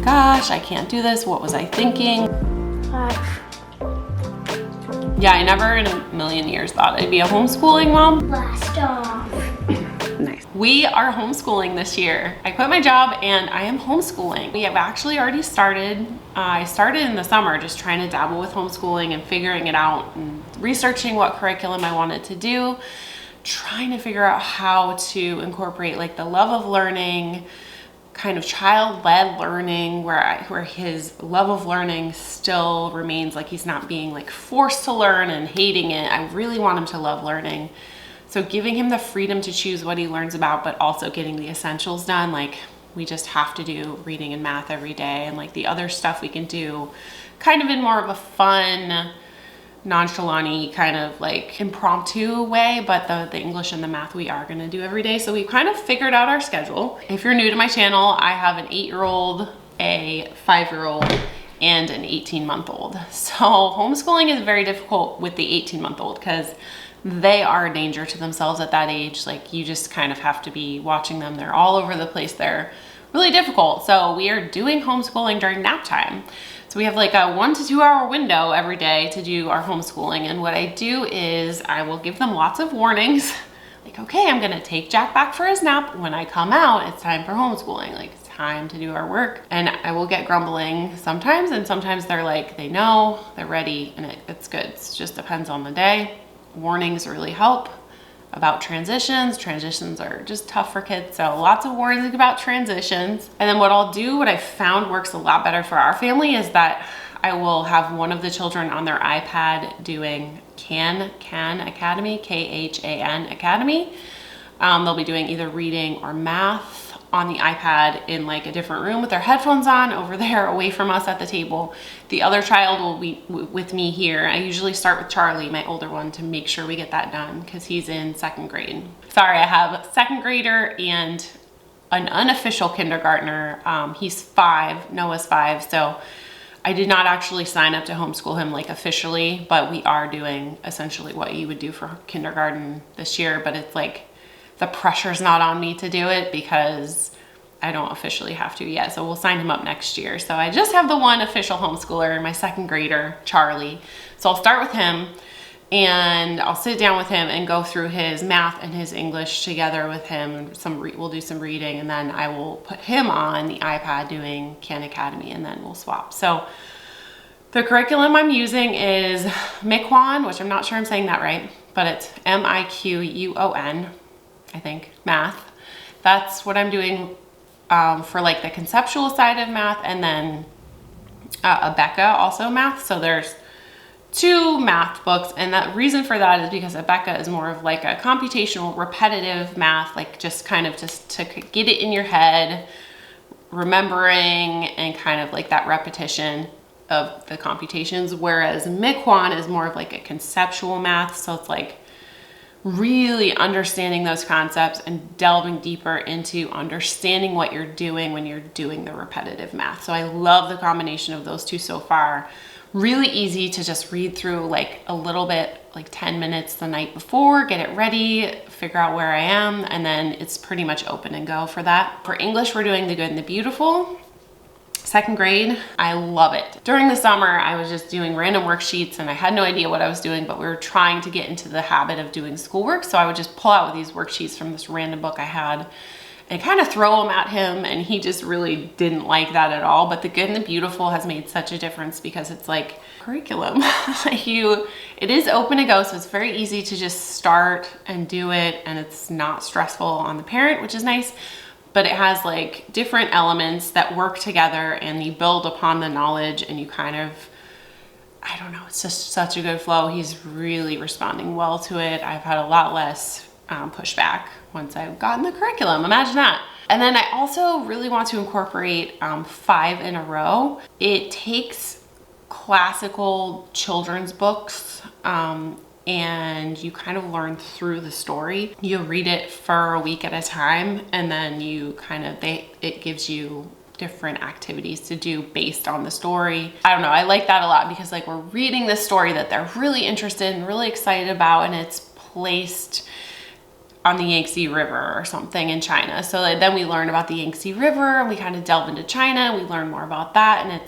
gosh, I can't do this. What was I thinking? 5. Yeah, I never in a million years thought I'd be a homeschooling mom. Blast off. Nice. We are homeschooling this year. I quit my job and I am homeschooling. We have actually already started. I started in the summer just trying to dabble with homeschooling and figuring it out and researching what curriculum I wanted to do, trying to figure out how to incorporate like the love of learning, kind of child-led learning where his love of learning still remains, like he's not being like forced to learn and hating it. I really want him to love learning. So giving him the freedom to choose what he learns about, but also getting the essentials done. Like we just have to do reading and math every day, and like the other stuff we can do kind of in more of a fun, nonchalant-y kind of like impromptu way, but the English and the math we are gonna do every day. So we kind of figured out our schedule. If you're new to my channel, I have an 8-year-old, a 5-year-old, and an 18-month-old. So homeschooling is very difficult with the 18-month-old because they are a danger to themselves at that age. Like you just kind of have to be watching them. They're all over the place. They're really difficult. So we are doing homeschooling during nap time. So we have like a 1 to 2 hour window every day to do our homeschooling. And what I do is I will give them lots of warnings. Like, okay, I'm gonna take Jack back for his nap. When I come out, it's time for homeschooling. Like it's time to do our work. And I will get grumbling sometimes, and sometimes they're like, they know, they're ready, and it's good. It just depends on the day. Warnings really help. About transitions. Transitions are just tough for kids, so lots of warnings about transitions. And then what I'll do, what I found works a lot better for our family, is that I will have one of the children on their iPad doing Khan Academy, Khan Academy. They'll be doing either reading or math on the iPad in like a different room with their headphones on over there away from us at the table. The other child will be with me here. I usually start with Charlie, my older one, to make sure we get that done because he's in 2nd grade. Sorry, I have a 2nd grader and an unofficial kindergartner. He's 5, Noah's 5, so I did not actually sign up to homeschool him like officially, but we are doing essentially what you would do for kindergarten this year. But it's like the pressure's not on me to do it because I don't officially have to yet. So we'll sign him up next year. So I just have the one official homeschooler, my 2nd grader, Charlie. So I'll start with him and I'll sit down with him and go through his math and his English together with him. We'll do some reading, and then I will put him on the iPad doing Khan Academy, and then we'll swap. So the curriculum I'm using is Miquon, which I'm not sure I'm saying that right, but it's Miquon, I think, math. That's what I'm doing for like the conceptual side of math, and then Abeka also math. So there's 2 math books, and the reason for that is because Abeka is more of like a computational repetitive math, like just kind of just to get it in your head, remembering, and kind of like that repetition of the computations, whereas Miquon is more of like a conceptual math. So it's like really understanding those concepts and delving deeper into understanding what you're doing when you're doing the repetitive math. So I love the combination of those 2 so far. Really easy to just read through like a little bit, like 10 minutes the night before, get it ready, figure out where I am, and then it's pretty much open and go for that. For English, we're doing The Good and the Beautiful. 2nd grade, I love it. During the summer, I was just doing random worksheets and I had no idea what I was doing, but we were trying to get into the habit of doing schoolwork. So I would just pull out these worksheets from this random book I had and kind of throw them at him, and he just really didn't like that at all. But The Good and the Beautiful has made such a difference because it's like curriculum. It is open to go, so it's very easy to just start and do it, and it's not stressful on the parent, which is nice. But it has like different elements that work together, and you build upon the knowledge, and you kind of, I don't know, it's just such a good flow. He's really responding well to it. I've had a lot less pushback once I've gotten the curriculum. Imagine that. And then I also really want to incorporate 5 in a row. It takes classical children's books and you kind of learn through the story. You read it for a week at a time, and then you kind of, it gives you different activities to do based on the story. I don't know, I like that a lot because like we're reading this story that they're really interested and really excited about, and it's placed on the Yangtze River or something in China. So then we learn about the Yangtze River and we kind of delve into China and we learn more about that. And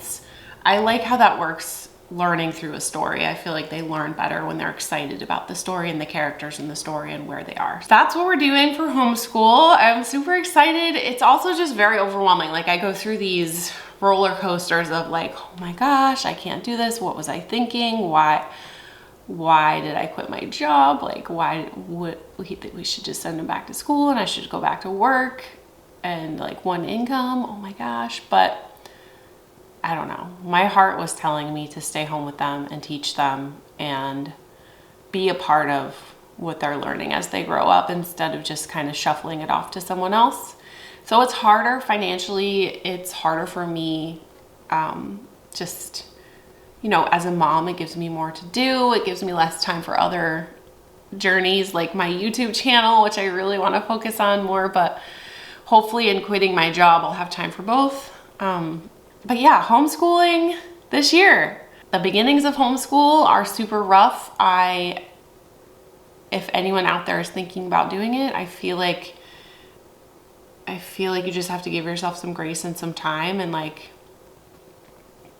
I like how that works, learning through a story. I feel like they learn better when they're excited about the story and the characters in the story and where they are. So that's what we're doing for homeschool. I'm super excited. It's also just very overwhelming. Like I go through these roller coasters of like, oh my gosh, I can't do this. What was I thinking? Why did I quit my job? Like why would he think we should just send him back to school and I should go back to work and like one income? Oh my gosh. But I don't know. My heart was telling me to stay home with them and teach them and be a part of what they're learning as they grow up instead of just kind of shuffling it off to someone else. So it's harder financially. It's harder for me. Just, you know, as a mom, it gives me more to do. It gives me less time for other journeys like my YouTube channel, which I really want to focus on more, but hopefully in quitting my job, I'll have time for both. But yeah, homeschooling this year. The beginnings of homeschool are super rough. If anyone out there is thinking about doing it, I feel like you just have to give yourself some grace and some time and like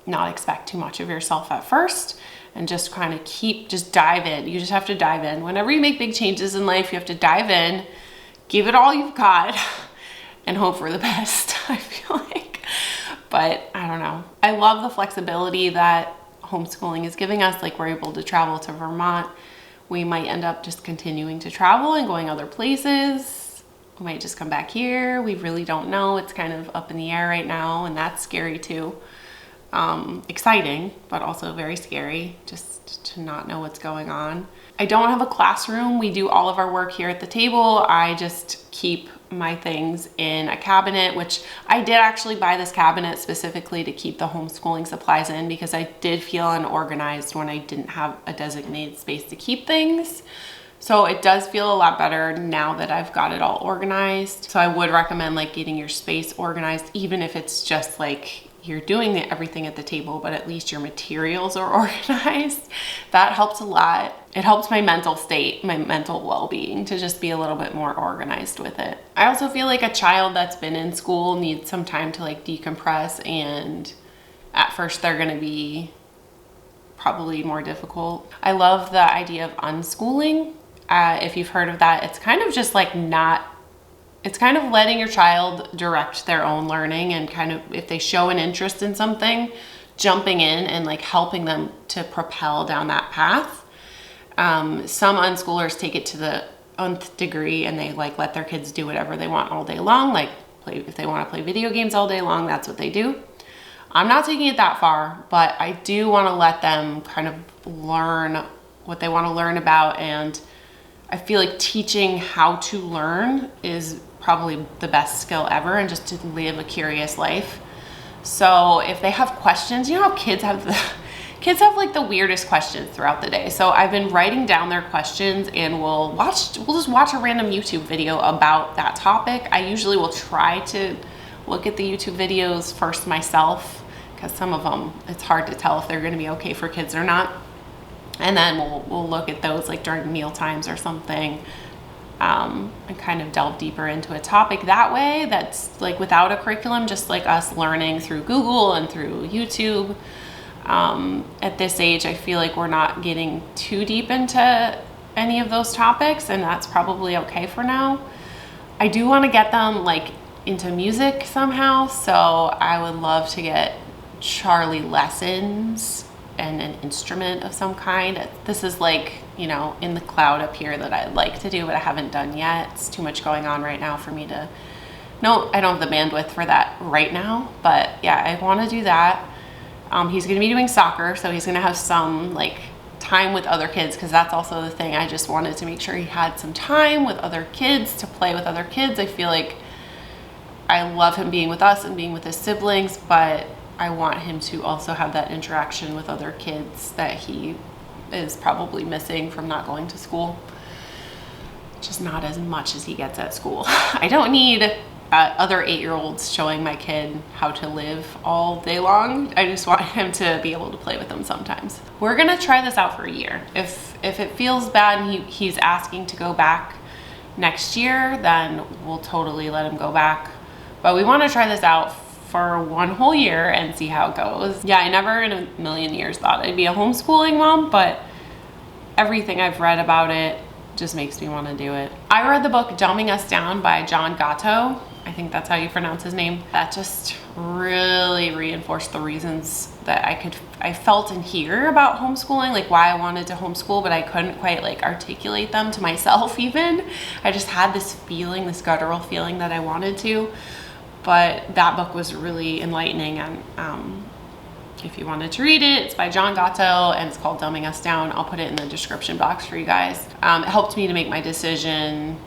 not expect too much of yourself at first and just kind of just dive in. You just have to dive in. Whenever you make big changes in life, you have to dive in, give it all you've got and hope for the best, I feel like. But I don't know. I love the flexibility that homeschooling is giving us. Like we're able to travel to Vermont. We might end up just continuing to travel and going other places. We might just come back here. We really don't know. It's kind of up in the air right now, and that's scary too. Exciting, but also very scary just to not know what's going on. I don't have a classroom. We do all of our work here at the table. I just keep my things in a cabinet, which I did actually buy this cabinet specifically to keep the homeschooling supplies in because I did feel unorganized when I didn't have a designated space to keep things. So it does feel a lot better now that I've got it all organized. So I would recommend like getting your space organized, even if it's just like you're doing everything at the table, but at least your materials are organized. That helps a lot. It helps my mental state, my mental well-being to just be a little bit more organized with it. I also feel like a child that's been in school needs some time to like decompress, and at first they're gonna be probably more difficult. I love the idea of unschooling. If you've heard of that, it's kind of just like it's kind of letting your child direct their own learning and kind of, if they show an interest in something, jumping in and like helping them to propel down that path. Some unschoolers take it to the nth degree and they like let their kids do whatever they want all day long. Like if they want to play video games all day long, that's what they do. I'm not taking it that far, but I do want to let them kind of learn what they want to learn about. And I feel like teaching how to learn is probably the best skill ever, and just to live a curious life. So if they have questions, you know how kids have like the weirdest questions throughout the day. So I've been writing down their questions and we'll just watch a random YouTube video about that topic. I usually will try to look at the YouTube videos first myself, because some of them, it's hard to tell if they're going to be okay for kids or not. And then we'll look at those like during meal times or something, and kind of delve deeper into a topic that way. That's like without a curriculum, just like us learning through Google and through YouTube. At this age, I feel like we're not getting too deep into any of those topics, and that's probably okay for now. I do want to get them like into music somehow, so I would love to get Charlie lessons and an instrument of some kind. This is like, you know, in the cloud up here that I'd like to do, but I haven't done yet. It's too much going on right now for me to, no, I don't have the bandwidth for that right now, but yeah, I want to do that. He's going to be doing soccer, so he's going to have some like time with other kids, because that's also the thing. I just wanted to make sure he had some time with other kids, to play with other kids. I feel like I love him being with us and being with his siblings, but I want him to also have that interaction with other kids that he is probably missing from not going to school. Just not as much as he gets at school. I don't need other 8-year-olds showing my kid how to live all day long. I just want him to be able to play with them sometimes. We're gonna try this out for a year. If it feels bad and he's asking to go back next year, then we'll totally let him go back. But we want to try this out for 1 whole year and see how it goes. Yeah, I never in a million years thought I'd be a homeschooling mom, but everything I've read about it just makes me want to do it. I read the book Dumbing Us Down by Gatto. I think that's how you pronounce his name. That just really reinforced the reasons that I felt and hear about homeschooling, like why I wanted to homeschool, but I couldn't quite like articulate them to myself even. I just had this feeling, this guttural feeling that I wanted to. But that book was really enlightening, and if you wanted to read it, it's by Gatto and it's called Dumbing Us Down. I'll put it in the description box for you guys. It helped me to make my decision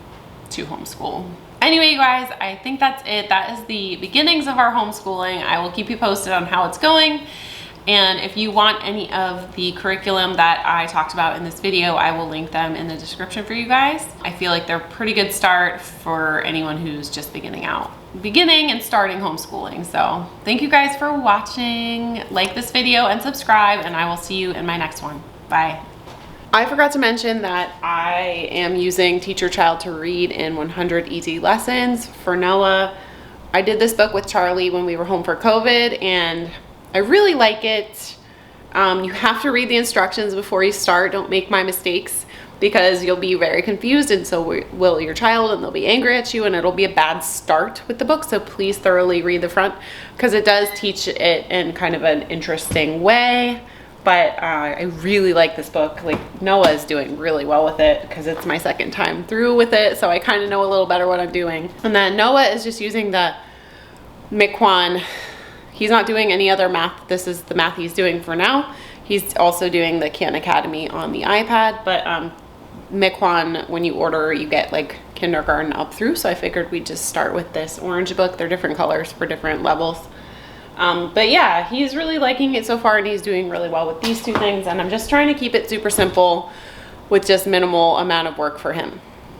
to homeschool. Anyway, you guys, I think that's it. That is the beginnings of our homeschooling. I will keep you posted on how it's going. And if you want any of the curriculum that I talked about in this video, I will link them in the description for you guys. I feel like they're a pretty good start for anyone who's just beginning and starting homeschooling. So thank you guys for watching. Like this video and subscribe, and I will see you in my next one. Bye. I forgot to mention that I am using Teach Your Child to Read in 100 Easy Lessons for Noah. I did this book with Charlie when we were home for COVID, and I really like it. You have to read the instructions before you start. Don't make my mistakes, because you'll be very confused, and so will your child, and they'll be angry at you, and it'll be a bad start with the book. So please thoroughly read the front, because it does teach it in kind of an interesting way. But I really like this book. Like, Noah is doing really well with it because it's my second time through with it, so I kind of know a little better what I'm doing. And then Noah is just using the Miquon. He's not doing any other math. This is the math he's doing for now. He's also doing the Khan Academy on the iPad, but Miquon, when you order, you get like kindergarten up through, so I figured we'd just start with this orange book. They're different colors for different levels. But yeah, he's really liking it so far, and he's doing really well with these two things, and I'm just trying to keep it super simple with just minimal amount of work for him.